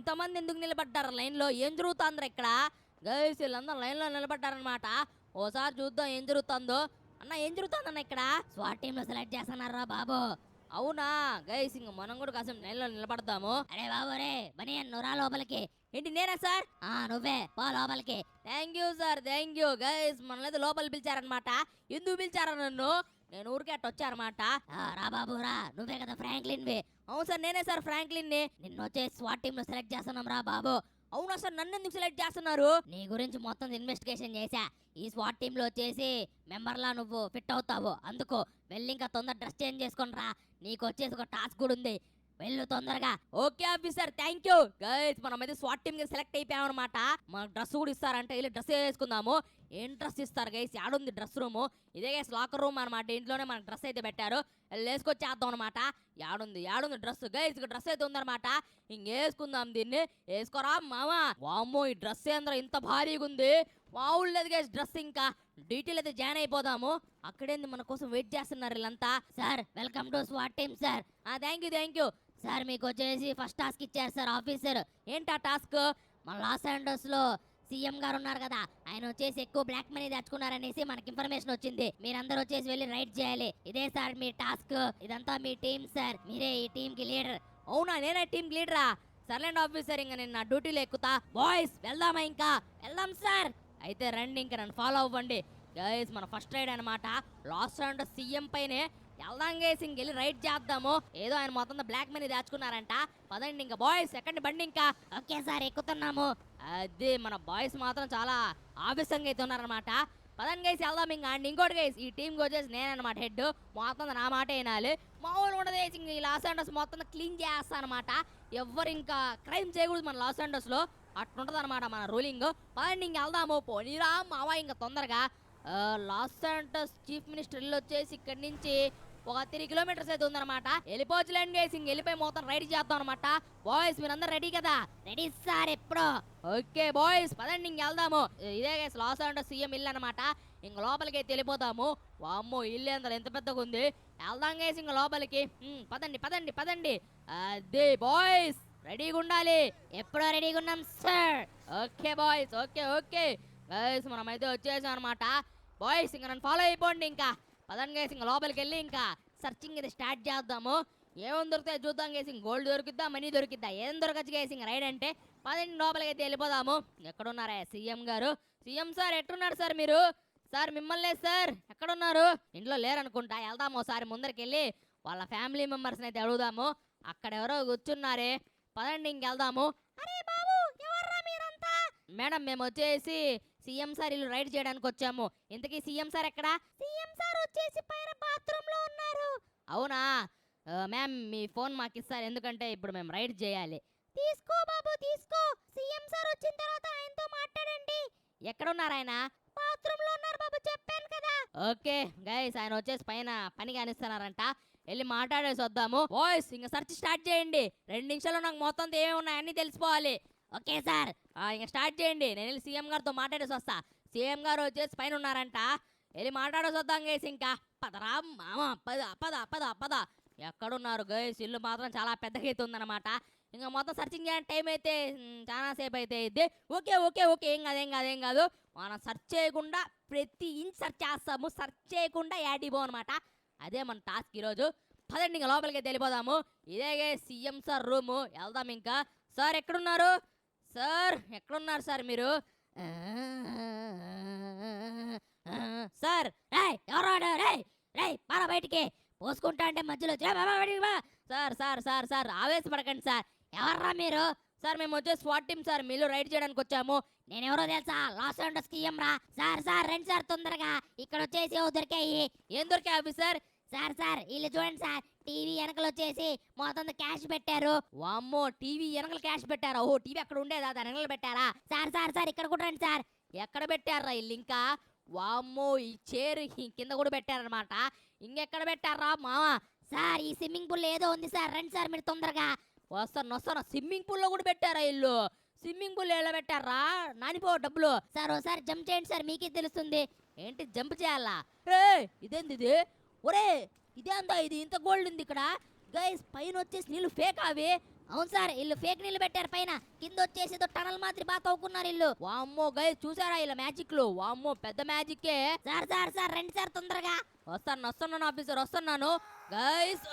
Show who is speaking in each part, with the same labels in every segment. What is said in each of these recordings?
Speaker 1: ఇంతమంది ఎందుకు నిలబడ్డారు లైన్లో? ఏం జరుగుతుందిరా ఇక్కడ? గైస్ వీళ్ళందరూ లైన్లో నిలబడ్డారనమాట. ఓసారి చూద్దాం ఏం జరుగుతుందో. అన్న ఏం జరుగుతుందన్న ఇక్కడ?
Speaker 2: స్వాట్ టీమ్ లో సెలెక్ట్ చేస్తున్నారా బాబు?
Speaker 1: అవునా గైస్, ఇంక మనం కూడా కాసేపు లైన్లో నిలబడదాము.
Speaker 2: అరే బాబు రే బనియన్ నువ్వు రా లోపలికి.
Speaker 1: ఏంటి నేనా సార్?
Speaker 2: నువ్వే పో లోపలికి.
Speaker 1: Thank you sir, thank you. Guys మనల్ని లోపల పిలిచారనమాట. ఎందుకు పిలిచారా నన్ను? నేను ఊరికే అట్ట వచ్చారనమాట.
Speaker 2: రా బాబు రా, నువ్వే కదా ఫ్రాంక్లిన్ వి?
Speaker 1: అవును సార్, నేనే సార్ ఫ్రాంక్లిన్ని.
Speaker 2: నిన్ను వచ్చే స్వాట్ టీమ్ లో సెలెక్ట్ చేస్తున్నాం రా బాబు.
Speaker 1: అవునా సార్, నన్ను ఎందుకు సెలెక్ట్ చేస్తున్నారు?
Speaker 2: నీ గురించి మొత్తం ఇన్వెస్టిగేషన్ చేశా. ఈ స్వాట్ టీమ్ లో వచ్చేసి మెంబర్లా నువ్వు ఫిట్ అవుతావు. అందుకు వెళ్ళి ఇంకా తొందర డ్రెస్ చేంజ్ చేసుకొని రా. నీకు వచ్చేసి ఒక టాస్క్ కూడా ఉంది, వెళ్ళు తొందరగా.
Speaker 1: Okay officer, thank you. Guys మనం అయితే స్వాట్ టీమ్ కి సెలెక్ట్ అయిపోయాం అనమాట. మనకు డ్రెస్ కూడా ఇస్తారంటే వెళ్ళి డ్రెస్ వేసుకుందాము. ఏం డ్రెస్ ఇస్తారు గైస్? యాడుంది డ్రెస్ రూమ్? ఇదే గైస్ లాకర్ రూమ్ అనమాట. ఇంట్లోనే మనకు డ్రెస్ అయితే పెట్టారు. వేసుకొచ్చేద్దాం అనమాట. యాడుంది డ్రెస్? గైస్ డ్రెస్ అయితే ఉందన్నమాట. ఇంకేసుకుందాం దీన్ని. వేసుకోరా మామా. వామ్మో ఈ డ్రెస్ ఏంద్ర ఇంత భారీగా ఉంది. మామూలు లేదు గైస్ డ్రెస్. ఇంకా డీటెయిల్ అయితే జాయిన్ అయిపోదాము. అక్కడేంది మన కోసం వెయిట్ చేస్తున్నారు వీళ్ళంతా.
Speaker 2: Sir welcome to swat team sir.
Speaker 1: Thank you.
Speaker 2: Sir మీకు వచ్చేసి ఫస్ట్ టాస్క్ ఇచ్చారు సార్ ఆఫీసర్.
Speaker 1: ఏంటా టాస్క్?
Speaker 2: మన లాస్ ఏంజల్స్ లో సీఎం గారు ఉన్నారు కదా, ఆయన వచ్చేసి ఎక్కువ బ్లాక్ మనీ దాచుకున్నారనేసి మనకి ఇన్ఫర్మేషన్ వచ్చింది. మీరందరూ వచ్చేసి వెళ్ళి రైడ్ చేయాలి. ఇదే సార్ మీ టాస్క్. ఇదంతా మీ టీం సార్, మీరే ఈ టీం కి లీడర్.
Speaker 1: అవునా, నేనే టీం లీడరా? సర్లేండి ఆఫీసర్, ఇంకా నేను నా డ్యూటీలో ఎక్కుతా. బాయ్స్ వెళ్దామా? ఇంకా
Speaker 2: వెళ్దాం సార్.
Speaker 1: అయితే రండి, ఇంకా నన్ను ఫాలో అవ్వండి. గైస్ మన ఫస్ట్ రైడ్ అనమాట. లాస్ ఏంజల్స్ సీఎం పైనే వెళ్దాం గైస్. ఇంకెళ్ళి రైడ్ చేద్దాము. ఏదో ఆయన మొత్తం బ్లాక్ మనీ దాచుకున్నారంట. పదండి ఇంకా బాయ్స్, ఎక్కండి బండి. ఇంకా
Speaker 2: ఓకే సార్ ఎక్కుతున్నాము.
Speaker 1: అదే మన బాయ్స్ మాత్రం చాలా ఆవేశంగా అయితే ఉన్నారనమాట. పదండి గైస్ వెళ్దాం. ఇంకా అండ్ ఇంకోటి గైస్, ఈ టీంకి వచ్చేసి నేనమాట హెడ్. మొత్తం నా మాట వినాలి. మామూలు ఉండదు గైస్. ఇంక ఈ లాస్ ఏంజల్స్ మొత్తం క్లీన్ చేస్తా అనమాట. ఎవ్వరు ఇంకా క్రైమ్ చేయకూడదు మన లాస్ ఏంజల్స్ లో. అట్లుంటది అనమాట మన రూలింగ్. పదండి ఇంక వెళ్దాము. పోనీరా మావా ఇంకా తొందరగా. లాస్ ఏంజల్స్ చీఫ్ మినిస్టర్ ఇల్లు వచ్చేసి ఇక్కడి నుంచి ఒక 3 కిలోమీటర్స్ అయితే ఉందన్నమాట. వెళ్ళిపోవచ్చులేండి గైస్. ఇంక వెళ్ళిపోయి మొత్తం రైడ్ చేద్దాం అనమాట. బాయ్స్ మీరందరూ రెడీ కదా?
Speaker 2: రెడీ సార్ ఎప్పుడో.
Speaker 1: ఓకే బాయ్స్ పదండి ఇంక వెళ్దాము. ఇదే గైస్ లాస్ ఏంజల్స్ సీఎం ఇల్లు అనమాట. ఇంక లోపలికి అయితే వెళ్ళిపోతాము. వామ్మో ఇల్లు ఎంత పెద్దగా ఉంది. వెళ్దాం గైస్ ఇంక లోపలికి. పదండి. అదే బాయ్స్ రెడీగా ఉండాలి.
Speaker 2: ఎప్పుడో రెడీగా ఉన్నాం sir.
Speaker 1: Okay boys, okay guys మనమైతే వచ్చేసాం అనమాట. బాయ్స్ ఇంకా నన్ను ఫాలో అయిపోండి. ఇంకా పదండి గైస్ ఇంకా లోపలికి వెళ్ళి ఇంకా సర్చింగ్ ఇది స్టార్ట్ చేద్దాము. ఏమేమి దొరుకుతాయి చూద్దాం గైస్. ఇంక గోల్డ్ దొరుకుద్దా, మనీ దొరికిద్దా, ఏం దొరకచ్చు గైస్. ఇంక రైడ్ అంటే పదండి లోపలికి అయితే వెళ్ళిపోదాము. ఎక్కడున్నారా సీఎం గారు? సీఎం సార్ ఎట్టున్నారు సార్ మీరు? సార్ మిమ్మల్ని సార్ ఎక్కడున్నారు? ఇంట్లో లేరనుకుంటా. వెళ్దాము ఒకసారి ముందరికి వెళ్ళి వాళ్ళ ఫ్యామిలీ మెంబర్స్ని అయితే అడుగుదాము. అక్కడ ఎవరో కూర్చున్నారే. పదండి ఇంకెళ్దాము.
Speaker 2: అరే బాబు ఎవర్రా మీరంతా?
Speaker 1: మేడం మేము వచ్చేసి సీఎం సార్ ఇల్లు రైడ్ చేయడానికి వచ్చాము. ఇంతకీ సీఎం సార్ ఎక్కడా?
Speaker 2: సీఎం సార్ వచ్చేసి పైన బాత్రూమ్ లో ఉన్నారు.
Speaker 1: అవునా మ్యామ్, మీ ఫోన్ మాకు ఇస్తారు, ఎందుకంటే ఇప్పుడు మేము రైడ్ చేయాలి.
Speaker 2: తీసుకో బాబు తీసుకో. సీఎం సార్ వచ్చిన తర్వాత ఆయనతో మాట్లాడండి.
Speaker 1: ఎక్కడున్నారు ఆయన?
Speaker 2: బాత్రూమ్ లో ఉన్నారు బాబు, చెప్పాను కదా.
Speaker 1: ఓకే గైస్, ఆయన వచ్చేసి పైన పని కానిస్తున్నారంట. వెళ్ళి మాట్లాడేసి వద్దాము. బాయ్స్ ఇంకా సెర్చ్ స్టార్ట్ చేయండి. 2 నిమిషాల్లో నాకు మొత్తం ఏమేమి ఉన్నాయి అన్నీ తెలిసిపోవాలి.
Speaker 2: Okay sir.
Speaker 1: ఇంకా స్టార్ట్ చేయండి. నేను వెళ్ళి సీఎం గారితో మాట్లాడేసి వస్తా. సీఎం గారు వచ్చేసి పైన ఉన్నారంట. వెళ్ళి మాట్లాడేసి వద్దాం గైస్. ఇంకా పదరా మామ, పద. ఎక్కడున్నారు గైస్? ఇల్లు మాత్రం చాలా పెద్దగా అయితే ఉందన్నమాట. ఇంకా మొత్తం సర్చింగ్ చేయడానికి టైం అయితే చాలా సేపు అయితే ఇది. ఓకే ఏం కాదు. మనం సెర్చ్ చేయకుండా ప్రతి ఇంచ్ సెర్చ్ చేస్తాము. సెర్చ్ చేయకుండా యాడిపో అనమాట. అదే మన టాస్క్ ఈరోజు. పదండి ఇంకా లోపలికి అయితే వెళ్ళిపోదాము. ఇదే సీఎం సార్ రూము. వెళ్దాం ఇంకా. సార్ ఎక్కడున్నారు? సార్ మీరు? సార్
Speaker 2: ఎవరాడు? రే పార బయటికి. పోసుకుంటా అంటే మధ్యలో
Speaker 1: సార్ ఆవేశపడకండి సార్.
Speaker 2: ఎవర్రా మీరు?
Speaker 1: సార్ మేము వచ్చే స్వాట్ టీమ్ సార్, మీలో రైడ్ చేయడానికి వచ్చాము.
Speaker 2: నేనెవరో తెలుసా? లాస్ ఏంజల్స్ సీఎం రా. సార్ రండి సార్ తొందరగా. ఇక్కడ వచ్చేసి దొరికాయి.
Speaker 1: ఏం దొరికాయి ఆఫీసర్?
Speaker 2: సార్ వీళ్ళు చూడండి సార్, టీవీ వెనకలు వచ్చేసి మొత్తం క్యాష్ పెట్టారు.
Speaker 1: వామ్మో, టీవీ వెనకలు క్యాష్ పెట్టారా? ఓ టీవీ అక్కడ ఉండేదా, దాని వెనకలు పెట్టారా?
Speaker 2: సార్ ఇక్కడ కూడా రండి సార్.
Speaker 1: ఎక్కడ పెట్టారా ఇల్లు? ఇంకా వామ్మో ఈ చైర్ కింద కూడా పెట్టారనమాట. ఇంకెక్కడ పెట్టారా మావా?
Speaker 2: సార్ ఈ స్విమ్మింగ్ పూల్ ఏదో ఉంది సార్, రండి సార్ మీరు తొందరగా.
Speaker 1: వస్తాను. స్విమ్మింగ్ పూల్లో కూడా పెట్టారా ఇల్లు? స్విమ్మింగ్ పూల్ ఎలా పెట్టారా? నానిపో డబ్బులు.
Speaker 2: సార్ ఓసారి జంప్ చేయండి సార్, మీకే తెలుస్తుంది.
Speaker 1: ఏంటి జంప్ చేయాలా? ఇదేంది ఇది? ఒరే ఇదేందా ఇది? ఇంత గోల్డ్ ఉంది ఇక్కడ. గైస్ పైన వచ్చేసి నీళ్ళు ఫేక్ అవి.
Speaker 2: అవును సార్ ఇల్లు ఫేక్ నీళ్ళు పెట్టారు పైన కింద వచ్చేసి ఏదో టనల్ మాదిరి బాగా తవ్వుకున్నారు ఇల్లు.
Speaker 1: వామ్మో గైస్ చూసారా ఇలా మ్యాజిక్లు, వామ్మో పెద్ద మ్యాజిక్కే.
Speaker 2: సార్ రండి సార్ తొందరగా.
Speaker 1: వస్తున్నాను ఆఫీసర్ వస్తున్నాను. గైస్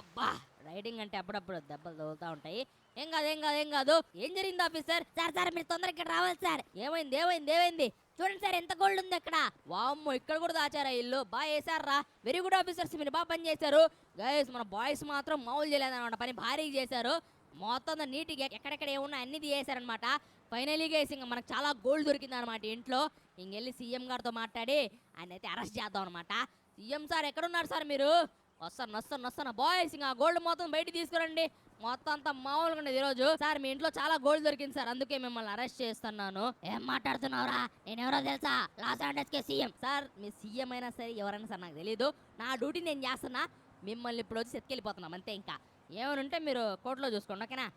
Speaker 1: అబ్బా రైడింగ్ అంటే అప్పుడప్పుడు దెబ్బలు తగులుతా ఉంటాయి. ఏం కాదు. ఏం జరిగింది ఆఫీసర్?
Speaker 2: సార్ మీరు తొందరగా ఇక్కడ రావాలి సార్.
Speaker 1: ఏమైంది?
Speaker 2: చూడండి సార్ ఎంత గోల్డ్ ఉంది అక్కడ.
Speaker 1: వామ్మో ఇక్కడ కూడా దాచారా ఇల్లు, బాగా వేసారా. వెరీ గుడ్ ఆఫీసర్స్, మీరు బాగా పని చేశారు. గైస్ మన బాయ్స్ మాత్రం మామూలు చేయలేదన్నమాట, పని భారీగా చేశారు. మొత్తం నీట్గా ఎక్కడెక్కడ ఏమున్నా అన్ని తీసేశారనమాట. ఫైనలీ గైస్ ఇంకా మనకు చాలా గోల్డ్ దొరికింది అనమాట ఇంట్లో. ఇంకెళ్ళి సీఎం గారితో మాట్లాడి ఆయన అయితే అరెస్ట్ చేద్దాం అనమాట. సీఎం సార్ ఎక్కడున్నారు సార్ మీరు? వస్తాను బాయ్స్, ఇంకా గోల్డ్ మొత్తం బయటికి తీసుకురండి. మొత్తం అంతా మామూలుగా ఉండేది ఈరోజు. సార్ మీ ఇంట్లో చాలా గోల్డ్ దొరికింది సార్, అందుకే మిమ్మల్ని అరెస్ట్ చేస్తున్నాను.
Speaker 2: ఏం మాట్లాడుతున్నావురా? నేనెవరో తెలుసా? లాస్ ఏంజల్స్ కే సీఎం.
Speaker 1: సార్ మీ సీఎం అయినా సరే ఎవరైనా సార్ నాకు తెలీదు. నా డ్యూటీ నేను చేస్తున్నా. మిమ్మల్ని ఇప్పుడు వచ్చి ఎత్తుకెళ్ళిపోతున్నాం అంతే. ఇంకా ఏమైనా ఉంటే మీరు కోర్టులో చూసుకోండి, ఓకేనా?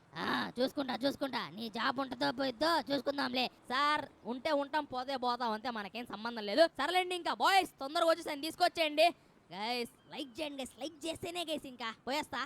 Speaker 2: చూసుకుంటా. నీ జాబ్ ఉంటుందో పోయిద్దో చూసుకుందాంలే.
Speaker 1: సార్ ఉంటే ఉంటాం, పోతే పోతాం అంతే, మనకేం సంబంధం లేదు. సరేలేండి, ఇంకా బాయ్స్ తొందరగా వచ్చేసి ఆయన తీసుకొచ్చేయండి. గైస్ లైక్ చేయండి గైస్, లైక్ చేస్తేనే గైస్ ఇంకా పోయేస్తా.